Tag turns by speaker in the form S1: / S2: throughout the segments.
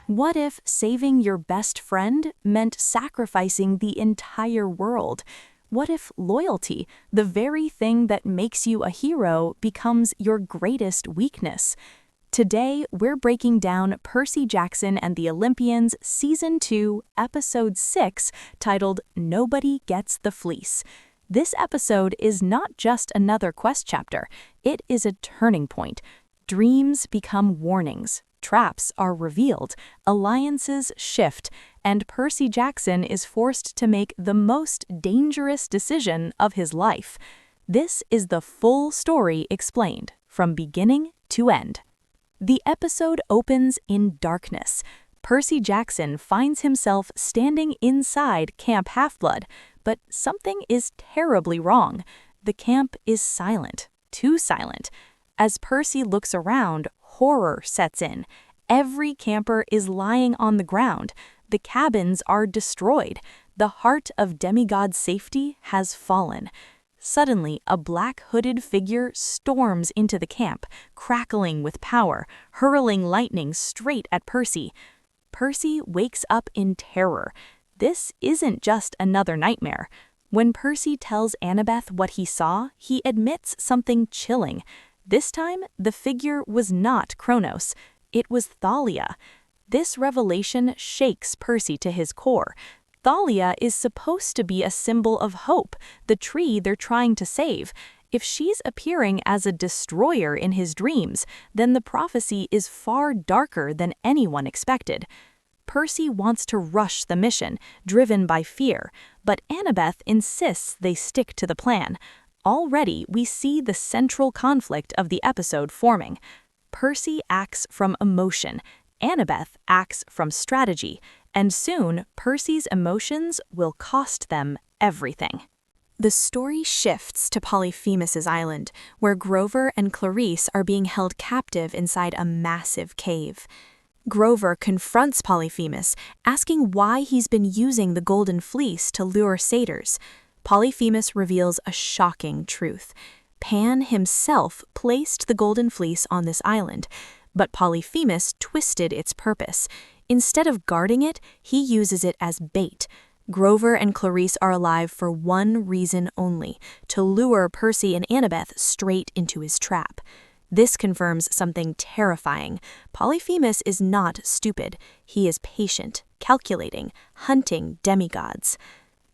S1: What if saving your best friend meant sacrificing the entire world? What if loyalty, the very thing that makes you a hero, becomes your greatest weakness? Today, we're breaking down Percy Jackson and the Olympians Season 2, Episode 6, titled Nobody Gets the Fleece. This episode is not just another quest chapter, it is a turning point. Dreams become warnings, traps are revealed, alliances shift, and Percy Jackson is forced to make the most dangerous decision of his life. This is the full story explained, from beginning to end. The episode opens in darkness. Percy Jackson finds himself standing inside Camp Half-Blood, but something is terribly wrong. The camp is silent, too silent. As Percy looks around, horror sets in. Every camper is lying on the ground. The cabins are destroyed. The heart of demigod safety has fallen. Suddenly, a black hooded figure storms into the camp, crackling with power, hurling lightning straight at Percy. Percy wakes up in terror. This isn't just another nightmare. When Percy tells Annabeth what he saw, he admits something chilling. This time, the figure was not Kronos. It was Thalia. This revelation shakes Percy to his core. Thalia is supposed to be a symbol of hope, the tree they're trying to save. If she's appearing as a destroyer in his dreams, then the prophecy is far darker than anyone expected. Percy wants to rush the mission, driven by fear, but Annabeth insists they stick to the plan. Already, we see the central conflict of the episode forming. Percy acts from emotion, Annabeth acts from strategy, and soon, Percy's emotions will cost them everything. The story shifts to Polyphemus' island, where Grover and Clarisse are being held captive inside a massive cave. Grover confronts Polyphemus, asking why he's been using the Golden Fleece to lure satyrs. Polyphemus reveals a shocking truth. Pan himself placed the Golden Fleece on this island, but Polyphemus twisted its purpose. Instead of guarding it, he uses it as bait. Grover and Clarisse are alive for one reason only: to lure Percy and Annabeth straight into his trap. This confirms something terrifying. Polyphemus is not stupid. He is patient, calculating, hunting demigods.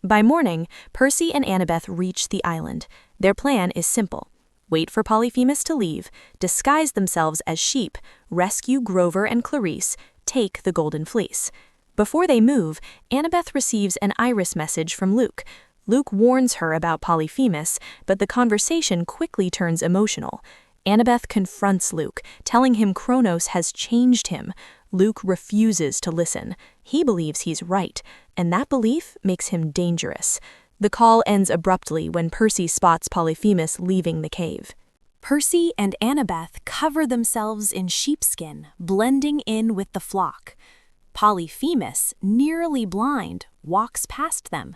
S1: By morning, Percy and Annabeth reach the island. Their plan is simple: wait for Polyphemus to leave, disguise themselves as sheep, rescue Grover and Clarisse, take the Golden Fleece. Before they move, Annabeth receives an iris message from Luke. Luke warns her about Polyphemus, but the conversation quickly turns emotional. Annabeth confronts Luke, telling him Kronos has changed him. Luke refuses to listen. He believes he's right, and that belief makes him dangerous. The call ends abruptly when Percy spots Polyphemus leaving the cave. Percy and Annabeth cover themselves in sheepskin, blending in with the flock. Polyphemus, nearly blind, walks past them.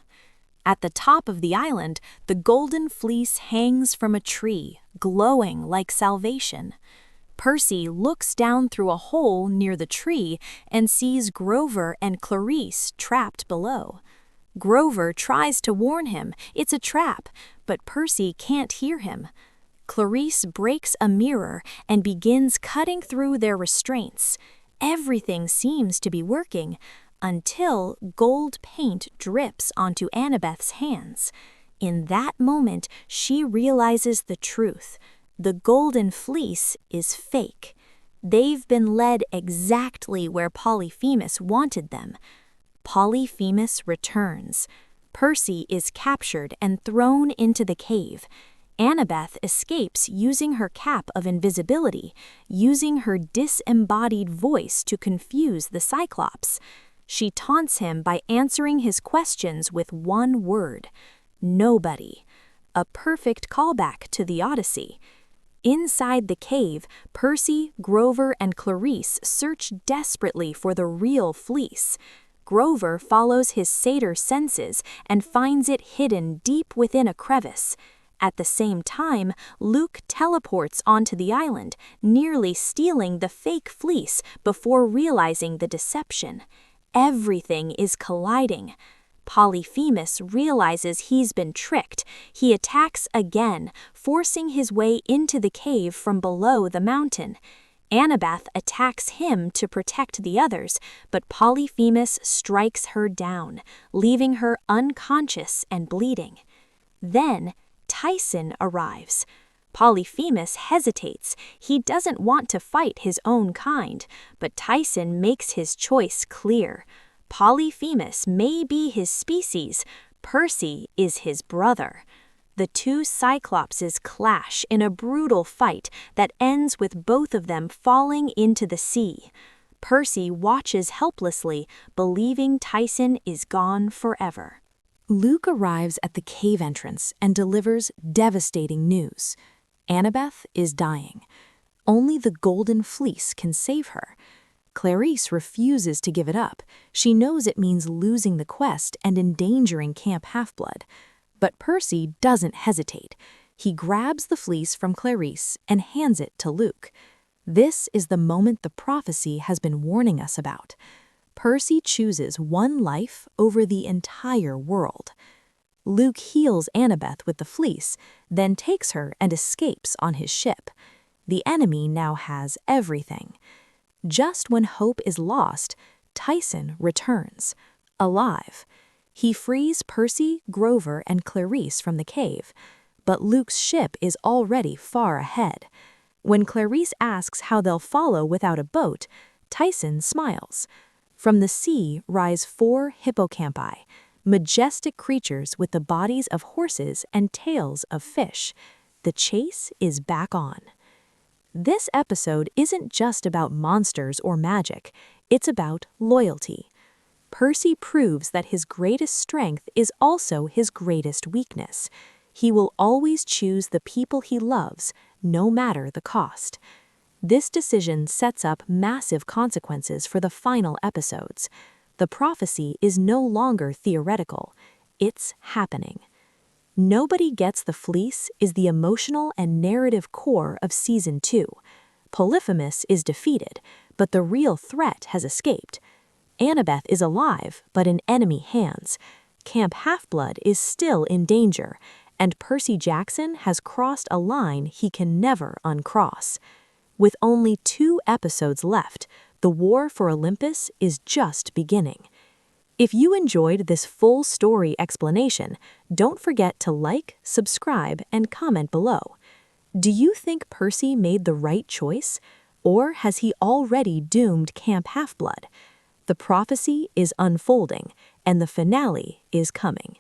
S1: At the top of the island, the Golden Fleece hangs from a tree, glowing like salvation. Percy looks down through a hole near the tree and sees Grover and Clarisse trapped below. Grover tries to warn him it's a trap, but Percy can't hear him. Clarisse breaks a mirror and begins cutting through their restraints. Everything seems to be working, until gold paint drips onto Annabeth's hands. In that moment, she realizes the truth. The Golden Fleece is fake. They've been led exactly where Polyphemus wanted them. Polyphemus returns. Percy is captured and thrown into the cave. Annabeth escapes using her cap of invisibility, using her disembodied voice to confuse the Cyclops. She taunts him by answering his questions with one word: nobody. A perfect callback to the Odyssey. Inside the cave, Percy, Grover, and Clarisse search desperately for the real fleece. Grover follows his satyr senses and finds it hidden deep within a crevice. At the same time, Luke teleports onto the island, nearly stealing the fake fleece before realizing the deception. Everything is colliding. Polyphemus realizes he's been tricked. He attacks again, forcing his way into the cave from below the mountain. Annabeth attacks him to protect the others, but Polyphemus strikes her down, leaving her unconscious and bleeding. Then Tyson arrives. Polyphemus hesitates. He doesn't want to fight his own kind, but Tyson makes his choice clear. Polyphemus may be his species, Percy is his brother. The two Cyclopses clash in a brutal fight that ends with both of them falling into the sea. Percy watches helplessly, believing Tyson is gone forever. Luke arrives at the cave entrance and delivers devastating news. Annabeth is dying. Only the Golden Fleece can save her. Clarisse refuses to give it up. She knows it means losing the quest and endangering Camp Half-Blood. But Percy doesn't hesitate. He grabs the fleece from Clarisse and hands it to Luke. This is the moment the prophecy has been warning us about. Percy chooses one life over the entire world. Luke heals Annabeth with the fleece, then takes her and escapes on his ship. The enemy now has everything. Just when hope is lost, Tyson returns, alive. He frees Percy, Grover, and Clarisse from the cave, but Luke's ship is already far ahead. When Clarisse asks how they'll follow without a boat, Tyson smiles. From the sea rise 4 hippocampi, majestic creatures with the bodies of horses and tails of fish. The chase is back on. This episode isn't just about monsters or magic, it's about loyalty. Percy proves that his greatest strength is also his greatest weakness. He will always choose the people he loves, no matter the cost. This decision sets up massive consequences for the final episodes. The prophecy is no longer theoretical, it's happening. Nobody Gets the Fleece is the emotional and narrative core of Season 2. Polyphemus is defeated, but the real threat has escaped. Annabeth is alive, but in enemy hands. Camp Half-Blood is still in danger, and Percy Jackson has crossed a line he can never uncross. With only 2 episodes left, the war for Olympus is just beginning. If you enjoyed this full story explanation, don't forget to like, subscribe, and comment below. Do you think Percy made the right choice? Or has he already doomed Camp Half-Blood? The prophecy is unfolding, and the finale is coming.